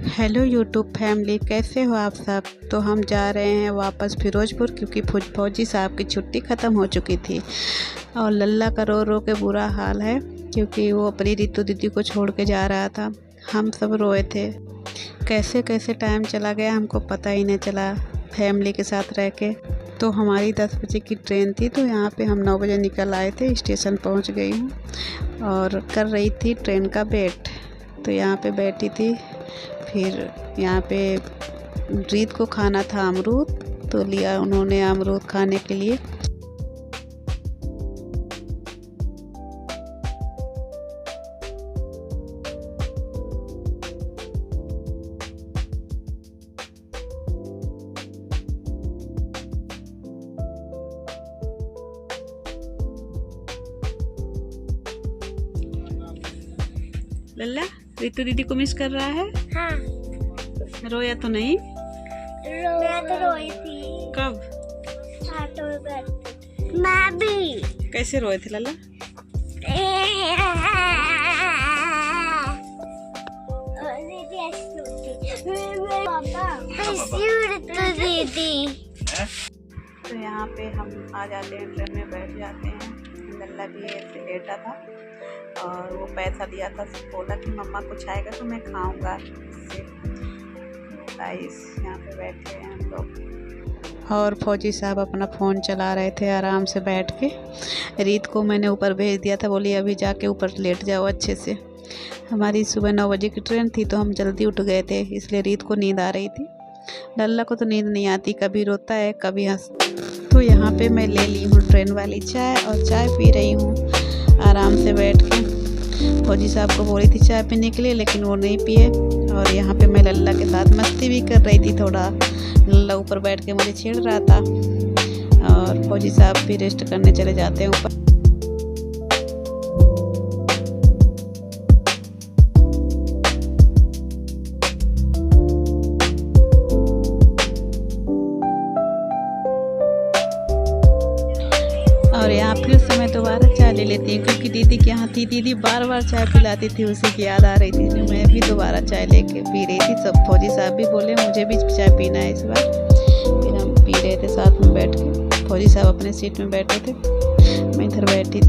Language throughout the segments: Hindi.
हेलो यूट्यूब फैमिली, कैसे हो आप सब। तो हम जा रहे हैं वापस फिरोजपुर, क्योंकि फौजी साहब की छुट्टी ख़त्म हो चुकी थी और लल्ला का रो रो के बुरा हाल है, क्योंकि वो अपनी रितु दीदी को छोड़ के जा रहा था। हम सब रोए थे। कैसे कैसे टाइम चला गया हमको पता ही नहीं चला फैमिली के साथ रह के। तो हमारी 10 बजे की ट्रेन थी, तो यहाँ पे हम 9 बजे निकल आए थे। स्टेशन पहुँच गई हूँ और कर रही थी ट्रेन का वेट। तो यहाँ पे बैठी थी। फिर यहाँ पे रीत को खाना था अमरूद, तो लिया उन्होंने अमरूद खाने के लिए। लल्ला, रितु दीदी को मिस कर रहा है। हाँ। रोया तो नहीं? मैं तो रोई थी। कब? मैं भी। कैसे रोए थे लल्ला? तो यहाँ पे हम आ जाते हैं, ट्रेन में बैठ जाते हैं। लल्ला भी ऐसे लेटा था और वो पैसा दिया था, बोला कि मम्मा कुछ आएगा तो मैं खाऊंगा इससे। गाइस, यहाँ पे बैठे हैं हम लोग और फौजी साहब अपना फ़ोन चला रहे थे आराम से बैठ के। रीत को मैंने ऊपर भेज दिया था, बोली अभी जाके ऊपर लेट जाओ अच्छे से। हमारी सुबह 9 बजे की ट्रेन थी, तो हम जल्दी उठ गए थे, इसलिए रीत को नींद आ रही थी। लल्ला को तो नींद नहीं आती, कभी रोता है कभी हंस। तो यहाँ पे मैं ले ली हूँ ट्रेन वाली चाय और चाय पी रही हूँ आराम से बैठ के। फौजी साहब को बोली थी चाय पीने के लिए, लेकिन वो नहीं पिए। और यहाँ पे मैं लल्ला के साथ मस्ती भी कर रही थी थोड़ा। लल्ला ऊपर बैठ के मुझे छेड़ रहा था और फौजी साहब भी रेस्ट करने चले जाते हैं ऊपर। और यहाँ फिर से मैं दोबारा चाय ले लेती हूँ, क्योंकि दीदी के यहाँ थी, दीदी बार बार चाय पिलाती थी, उसी की याद आ रही थी। तो मैं भी दोबारा चाय लेके पी रही थी। सब फौजी साहब भी बोले मुझे भी चाय पीना है इस बार। फिर हम पी रहे थे साथ में बैठ के। फौजी साहब अपने सीट में बैठे थे, मैं इधर बैठी।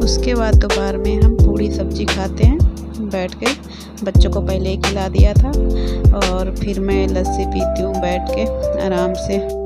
उसके बाद दोपहर में हम पूरी सब्जी खाते हैं बैठ के। बच्चों को पहले ही खिला दिया था और फिर मैं लस्सी पीती हूँ बैठ के आराम से।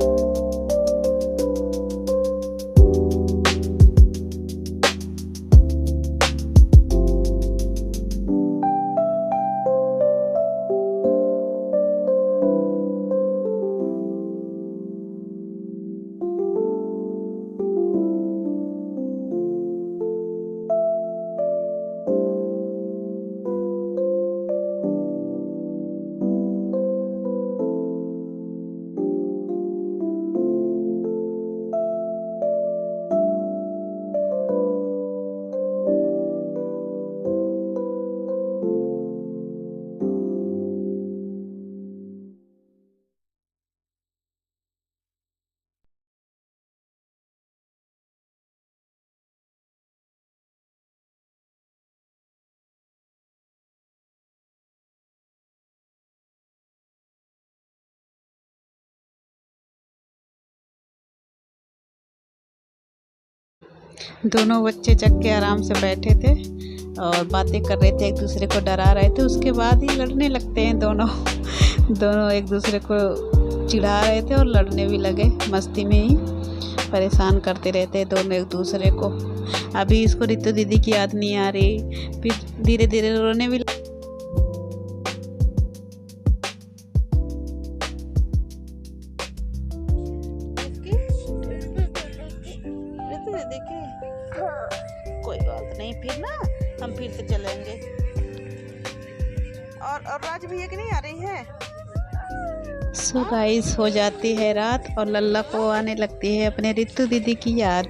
दोनों बच्चे जग के आराम से बैठे थे और बातें कर रहे थे, एक दूसरे को डरा रहे थे। उसके बाद ही लड़ने लगते हैं दोनों। दोनों एक दूसरे को चिढ़ा रहे थे और लड़ने भी लगे, मस्ती में ही परेशान करते रहते हैं दोनों एक दूसरे को। अभी इसको रितु दीदी की याद नहीं आ रही, फिर धीरे धीरे रोने भी कोई बात नहीं, फिर ना हम फिर से चलेंगे। और राज भैया की नहीं आ रही है। सो गाइस, हो जाती है रात और लल्ला को आने लगती है अपने रितु दीदी की याद।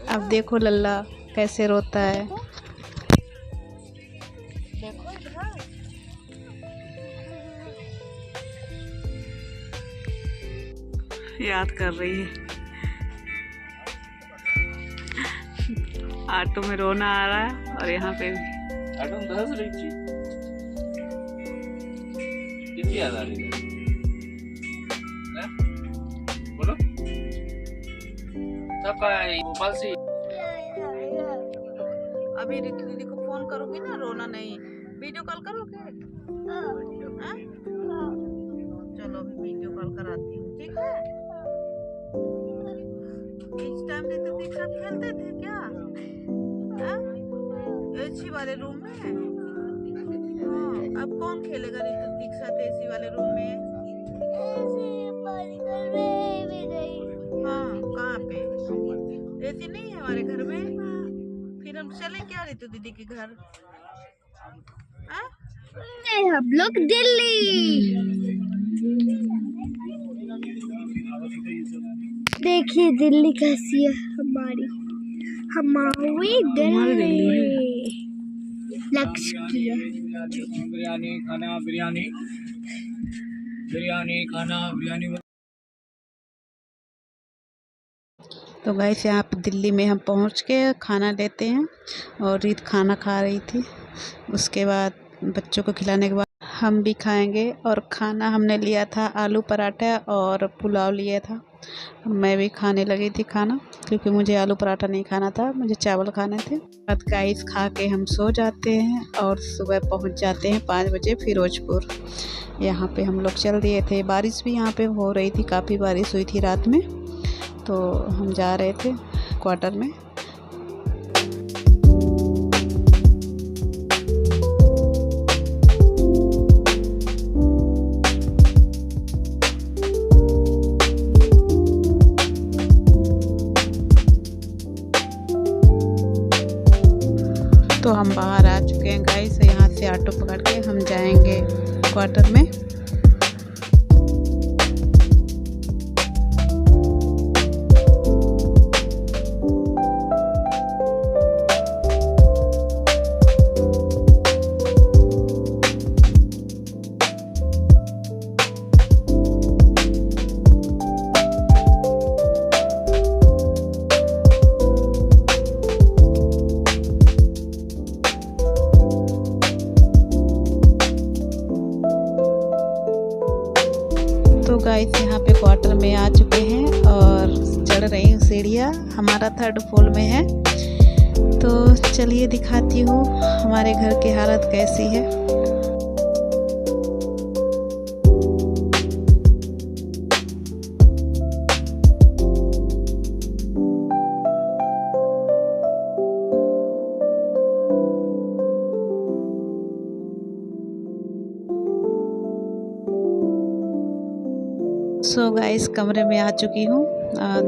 अब देखो लल्ला कैसे रोता है। याद कर रही है। ऑटो में रोना आ रहा है और यहाँ पे भी ऑटो में हंस रही थी। कितनी याद आ रही है? बोलो कब आए भोपाल से? अभी रितु दीदी को फोन करोगी ना, रोना नहीं, वीडियो कॉल करोगे? हाँ? चलो अभी वीडियो कॉल कराती हूँ, ठीक है? इस टाइम रितु के साथ खेलते थे क्या? एसी वाले रूम में? हाँ, अब कौन खेलेगा रितु के साथ एसी वाले रूम में? हाँ, कहाँ पे? एसी नहीं है हमारे घर में? फिर हम चले क्या रितु दीदी के घर? हम लोग दिल्ली। देखिए दिल्ली कैसी है हमारी दिल्ली लक्ष्य की है। बिरयानी खाना बिरयानी खाना बिरयानी। तो गाइस यहाँ पे दिल्ली में हम पहुँच के खाना लेते हैं और रीत खाना खा रही थी। उसके बाद बच्चों को खिलाने के बाद हम भी खाएंगे। और खाना हमने लिया था आलू पराठा और पुलाव लिया था। मैं भी खाने लगी थी खाना, क्योंकि मुझे आलू पराठा नहीं खाना था, मुझे चावल खाने थे। बाद गाइस खा के हम सो जाते हैं और सुबह पहुंच जाते हैं 5 बजे फिरोजपुर। यहाँ पे हम लोग चल दिए थे। बारिश भी यहाँ पे हो रही थी, काफ़ी बारिश हुई थी रात में, तो हम जा रहे थे क्वार्टर में। तो हम बाहर आ चुके हैं गाइस। यहाँ से ऑटो पकड़ के हम जाएंगे क्वार्टर में। तो गाइस यहाँ पे क्वार्टर में आ चुके हैं और चढ़ रही हूँ सीढ़ियाँ। हमारा 3rd फ्लोर में है। तो चलिए दिखाती हूँ हमारे घर की हालत कैसी है। सो गाइस कमरे में आ चुकी हूँ।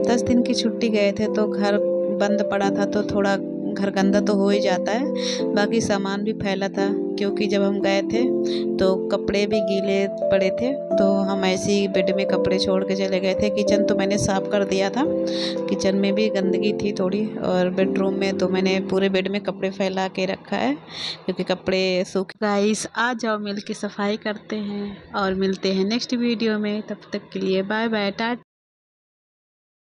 10 दिन की छुट्टी गए थे तो घर बंद पड़ा था, तो थोड़ा घर गंदा तो हो ही जाता है। बाकी सामान भी फैला था, क्योंकि जब हम गए थे तो कपड़े भी गीले पड़े थे, तो हम ऐसे ही बेड में कपड़े छोड़ के चले गए थे। किचन तो मैंने साफ़ कर दिया था, किचन में भी गंदगी थी थोड़ी, और बेडरूम में तो मैंने पूरे बेड में कपड़े फैला के रखा है, क्योंकि कपड़े सूख। गाइस आ जाओ, मिल के सफाई करते हैं और मिलते हैं नेक्स्ट वीडियो में। तब तक के लिए बाय बाय, टाटा।